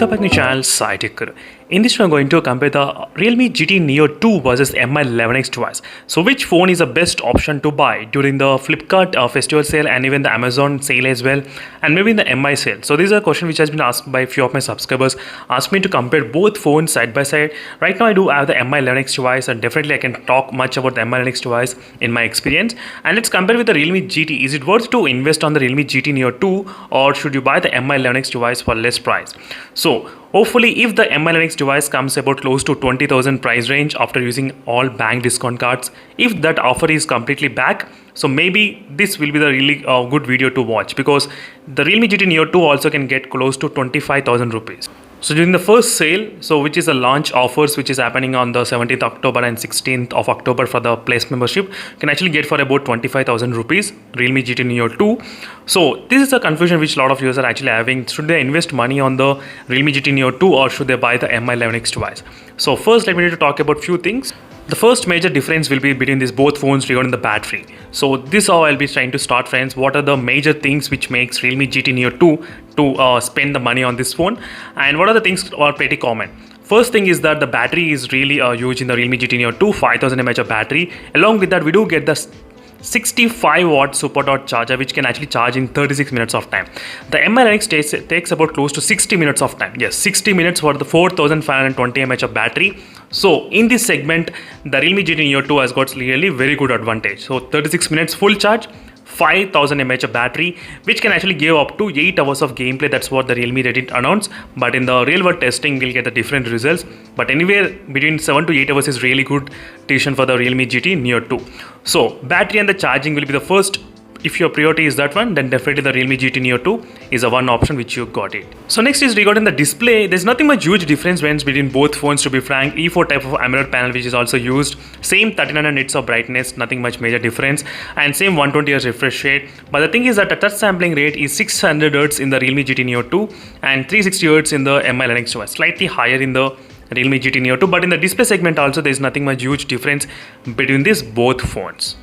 Welcome back to my channel SciTech. In this one, I'm going to compare the Realme GT Neo 2 versus Mi11X device. So which phone is the best option to buy during the Flipkart festival sale and even the Amazon sale as well, and maybe in the MI sale? So this is a question which has been asked by a few of my subscribers, asked me to compare both phones side by side. Right now I do have the Mi11X device, and definitely I can talk much about the Mi11X device in my experience. And let's compare with the Realme GT. Is it worth to invest on the Realme GT Neo 2, or should you buy the Mi11X device for less price? So hopefully, if the Mi11X device comes about close to 20,000 price range after using all bank discount cards, if that offer is completely back, so maybe this will be the really good video to watch, because the Realme GT Neo 2 also can get close to 25,000 rupees. So during the first sale, so which is a launch offers which is happening on the 17th October and 16th of October for the Place membership, you can actually get for about 25,000 rupees Realme GT Neo 2. So this is a confusion which a lot of users are actually having. Should they invest money on the Realme GT Neo 2 or should they buy the Mi11X device? So first, let me talk about few things. The first major difference will be between these both phones regarding the battery. So this is how I'll be trying to start, friends. What are the major things which makes Realme GT Neo 2 to spend the money on this phone, and what are the things are pretty common? First thing is that the battery is really huge in the Realme GT Neo 2, 5000 mAh of battery. Along with that, we do get the 65 watt super dot charger which can actually charge in 36 minutes of time. The Mi11X takes about close to 60 minutes of time. Yes, 60 minutes for the 4520 mAh of battery. So in this segment, the Realme GT Neo 2 has got really very good advantage. So 36 minutes full charge, 5000 mAh of battery, which can actually give up to 8 hours of gameplay. That's what the Realme didn't announce, but in the real world testing we'll get the different results. But anywhere between 7 to 8 hours is really good decision for the Realme GT Neo 2. So battery and the charging will be the first. If your priority is that one, then definitely the Realme GT Neo 2 is a one option which you got it. So next is regarding the display. There's nothing much huge difference between both phones, to be frank. E4 type of AMOLED panel which is also used. Same 1300 nits of brightness, nothing much major difference. And same 120 Hz refresh rate. But the thing is that the touch sampling rate is 600 Hz in the Realme GT Neo 2 and 360 Hz in the Mi11X device. Slightly higher in the Realme GT Neo 2. But in the display segment also, there is nothing much huge difference between these both phones.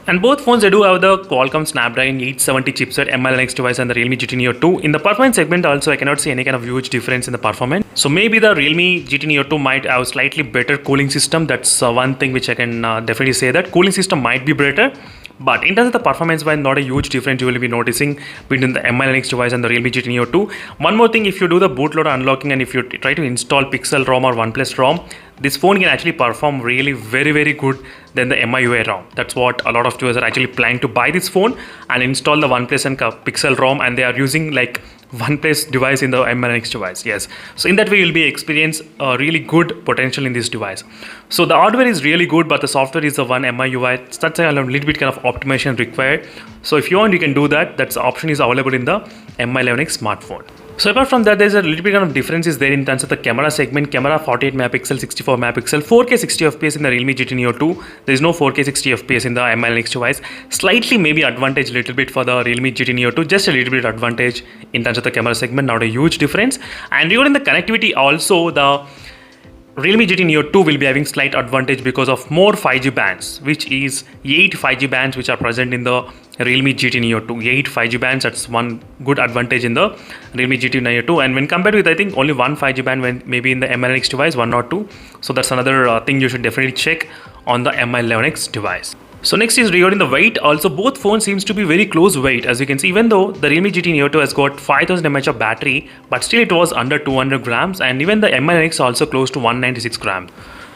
And both phones, they do have the Qualcomm Snapdragon 870 chipset, Mi11X device and the Realme GT Neo 2. In the performance segment also, I cannot see any kind of huge difference in the performance. So maybe the Realme GT Neo 2 might have slightly better cooling system. That's one thing which I can definitely say, that cooling system might be better. But in terms of the performance wise, not a huge difference you will be noticing between the Mi11X device and the Realme GT Neo 2. One more thing, if you do the bootloader unlocking and if you try to install Pixel ROM or OnePlus ROM, this phone can actually perform really very good than the MIUI ROM. That's what a lot of users are actually planning to buy this phone and install the OnePlus and Pixel ROM, and they are using like OnePlus device in the Mi11X device. Yes, so in that way you'll be experience really good potential in this device. So the hardware is really good, but the software is the one MIUI. That's a little bit kind of optimization required. So if you want, you can do that. That's the option is available in the Mi11X smartphone. So apart from that, there's a little bit kind of differences there in terms of the camera segment. Camera 48 megapixel, 64 megapixel, 4K 60 FPS in the Realme GT Neo 2. There is no 4K 60 FPS in the Mi11X device. Slightly maybe advantage a little bit for the Realme GT Neo 2, just a little bit advantage in terms of the camera segment, not a huge difference. And regarding the connectivity also, the Realme GT Neo 2 will be having slight advantage because of more 5G bands, which is 8 5G bands which are present in the Realme GT Neo 2. 8 5G bands, that's one good advantage in the Realme GT Neo 2. And when compared with, I think, only one 5G band when maybe in the Mi11X device, one or two. So that's another thing you should definitely check on the Mi11X device. So next is regarding the weight. Also, both phones seems to be very close weight. As you can see, even though the Realme GT Neo 2 has got 5000 mAh of battery, but still it was under 200 grams, and even the Mi11X also close to 196 grams.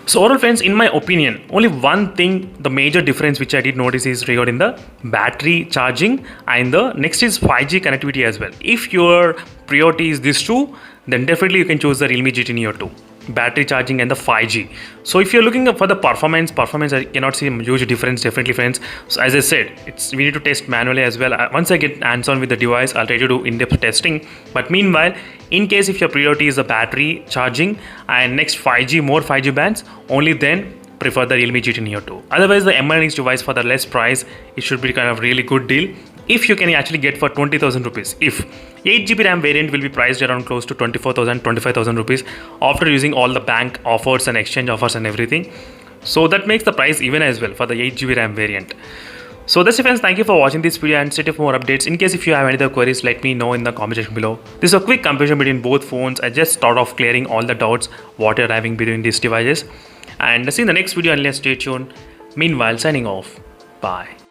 So overall, friends, in my opinion, only one thing, the major difference which I did notice is regarding the battery charging, and the next is 5G connectivity as well. If your priority is these two, then definitely you can choose the Realme GT Neo 2. Battery charging and the 5G. So if you're looking for the performance, I cannot see a huge difference, definitely, friends. So as I said, we need to test manually as well. Once I get hands-on with the device, I'll try to do in-depth testing. But meanwhile, in case if your priority is the battery charging and next 5G, more 5G bands, only then prefer the Realme GT Neo 2. Otherwise, the Mi11X device for the less price, it should be kind of really good deal. If you can actually get for 20,000 rupees. If 8GB RAM variant will be priced around close to 24,000, 25,000 rupees after using all the bank offers and exchange offers and everything. So that makes the price even as well for the 8GB RAM variant. So that's it, friends. Thank you for watching this video and stay tuned for more updates. In case if you have any other queries, let me know in the comment section below. This is a quick comparison between both phones. I just thought of clearing all the doubts what you're having between these devices. And see you in the next video, and let's stay tuned. Meanwhile, signing off. Bye.